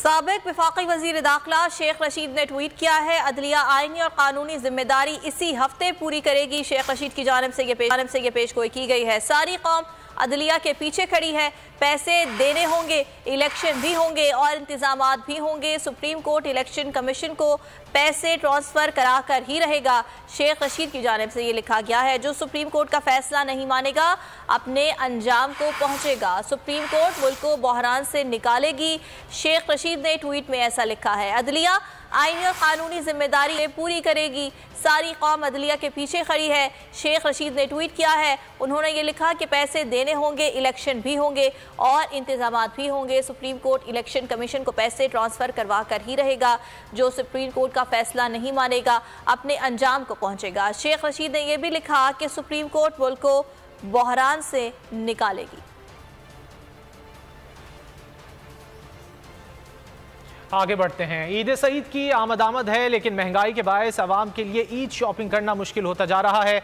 साबिक वफाकी वजीर दाखिला शेख रशीद ने ट्वीट किया है, अदलिया आईनी और कानूनी जिम्मेदारी इसी हफ्ते पूरी करेगी। शेख रशीद की जानिब से ये पेशगोई की गई है। सारी कौम अदलिया के पीछे खड़ी है। पैसे देने होंगे, इलेक्शन भी होंगे और इंतजामात भी होंगे। सुप्रीम कोर्ट इलेक्शन कमीशन को पैसे ट्रांसफर करा कर ही रहेगा। शेख रशीद की जानिब से ये लिखा गया है, जो सुप्रीम कोर्ट का फैसला नहीं मानेगा अपने अंजाम को पहुंचेगा। सुप्रीम कोर्ट मुल्क को बहरान से निकालेगी। शेख रशीद ने ट्वीट में ऐसा लिखा है। अदलिया आईनी और कानूनी जिम्मेदारी पूरी करेगी। सारी कौम अदलिया के पीछे खड़ी है। शेख रशीद ने ट्वीट किया है, उन्होंने ये लिखा कि पैसे देने होंगे, इलेक्शन भी होंगे और इंतजामात भी होंगे। सुप्रीम कोर्ट इलेक्शन कमीशन को पैसे ट्रांसफर करवा कर ही रहेगा। जो सुप्रीम कोर्ट का फैसला नहीं मानेगा अपने अंजाम को पहुंचेगा। शेख रशीद ने यह भी लिखा कि सुप्रीम कोर्ट मुल्क को बहरान से निकालेगी। आगे बढ़ते हैं। ईद सईद की आमद है, लेकिन महंगाई के बायस आवाम के लिए ईद शॉपिंग करना मुश्किल होता जा रहा है।